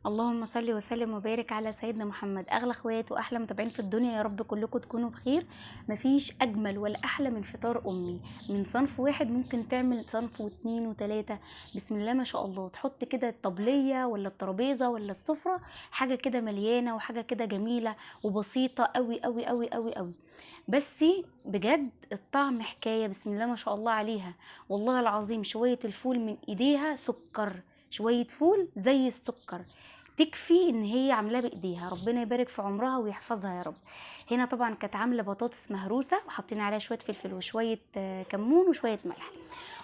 اللهم صل وسلم وبارك على سيدنا محمد. اغلى اخوات واحلى متابعين في الدنيا، يا رب كلكم تكونوا بخير. مفيش اجمل ولا احلى من فطار امي. من صنف واحد ممكن تعمل صنف واتنين وتلاته، بسم الله ما شاء الله. تحط كده الطبليه ولا الترابيزه ولا السفره، حاجه كده مليانه وحاجه كده جميله وبسيطه قوي قوي قوي قوي قوي. بس بجد الطعم حكايه، بسم الله ما شاء الله عليها. والله العظيم شويه الفول من ايديها سكر، شويه فول زي السكر. تكفي ان هي عاملاه بايديها، ربنا يبارك في عمرها ويحفظها يا رب. هنا طبعا كانت عامله بطاطس مهروسه وحاطين عليها شويه فلفل وشويه كمون وشويه ملح،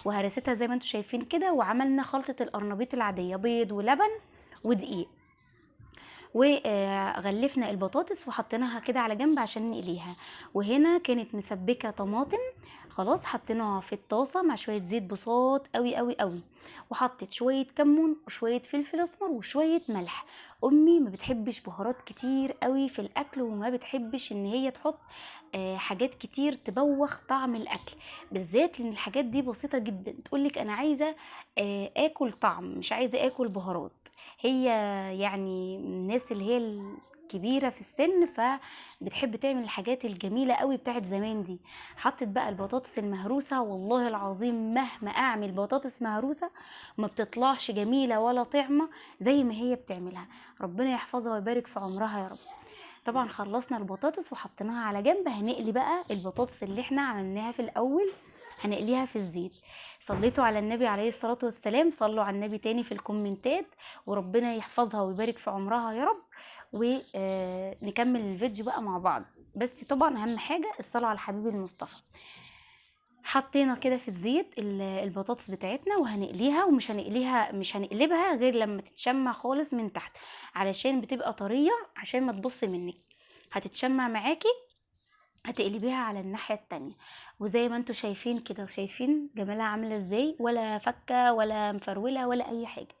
وهرستها زي ما انتم شايفين كده. وعملنا خلطه القرنبيط العاديه، بيض ولبن ودقيق، وغلفنا البطاطس وحطيناها كده على جنب عشان نقليها. وهنا كانت مسبكه طماطم، خلاص حطيناها في الطاسه مع شويه زيت بساط قوي قوي قوي، وحطيت شويه كمون وشويه فلفل اسمر وشويه ملح. امي ما بتحبش بهارات كتير قوي في الاكل، وما بتحبش ان هي تحط حاجات كتير تبوخ طعم الاكل، بالذات لان الحاجات دي بسيطه جدا. تقولك انا عايزه اكل طعم، مش عايزه اكل بهارات. هي يعني من الناس اللي هي الكبيرة في السن، فبتحب تعمل الحاجات الجميلة قوي بتاعت زمان دي. حطت بقى البطاطس المهروسة، والله العظيم مهما اعمل بطاطس مهروسة ما بتطلعش جميلة ولا طعمة زي ما هي بتعملها. ربنا يحفظها ويبارك في عمرها يا رب. طبعا خلصنا البطاطس وحطيناها على جنب. هنقلي بقى البطاطس اللي احنا عملناها في الاول، هنقليها في الزيت. صليتوا على النبي عليه الصلاة والسلام، صلوا على النبي تاني في الكومنتات، وربنا يحفظها ويبارك في عمرها يا رب. ونكمل الفيديو بقى مع بعض. بس طبعا اهم حاجة الصلاة على الحبيب المصطفى. حطينا كده في الزيت البطاطس بتاعتنا وهنقليها، ومش هنقليها مش هنقلبها غير لما تتشمع خالص من تحت، علشان بتبقى طرية، عشان ما تبص منك. هتتشمع معاكي، هتقلبيها على الناحية التانية. وزي ما انتوا شايفين كده، شايفين جمالها عاملة ازاي، ولا فكة ولا مفرولة ولا اي حاجة.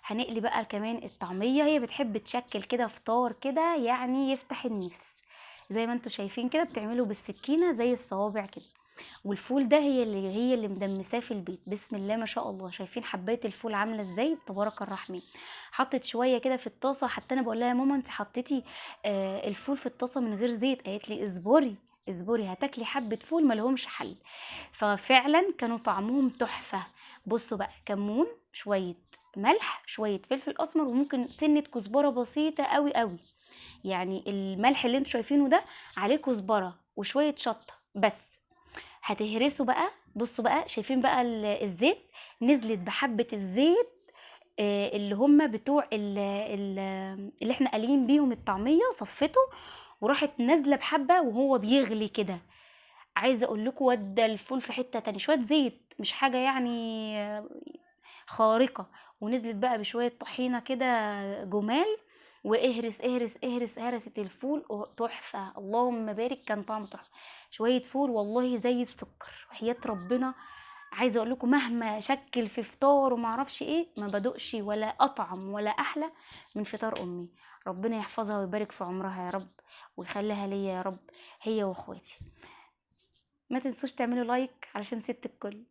هنقلي بقى كمان الطعمية. هي بتحب تشكل كده فطار كده يعني يفتح النفس. زي ما انتوا شايفين كده بتعمله بالسكينة زي الصوابع كده. والفول ده هي اللي مدمساه في البيت، بسم الله ما شاء الله. شايفين حبايه الفول عامله ازاي، تبارك الرحمن. حطت شويه كده في الطاسه، حتى انا بقول لها يا ماما انت حطيتي الفول في الطاسه من غير زيت. قالت لي اصبري اصبري هتاكلي حبه فول ملهمش حل. ففعلا كانوا طعمهم تحفه. بصوا بقى، كمون، شويه ملح، شويه فلفل اسمر، وممكن سنه كزبره بسيطه قوي قوي. يعني الملح اللي انتوا شايفينه ده عليه كزبره وشويه شطه بس. هتهرسوا بقى. بصوا بقى، شايفين بقى الزيت نزلت بحبة الزيت اللي هم بتوع اللي احنا قالين بيهم الطعمية، صفته وراحت نازلة بحبة وهو بيغلي كده. عايزة اقول لكم ودى الفول في حتة تانية. شوية زيت مش حاجة يعني خارقة. ونزلت بقى بشوية طحينة كده جمال، واهرس اهرس اهرس هرست الفول تحفة. اللهم بارك، كان طعمه تحفة. شوية فول والله زي السكر وحياة ربنا. عايزة اقول لكم مهما شكل في فطار وما اعرفش ايه، ما بدوقش ولا اطعم ولا احلى من فطار امي. ربنا يحفظها ويبارك في عمرها يا رب، ويخليها ليا يا رب، هي واخواتي. ما تنسوش تعملوا لايك علشان ست الكل.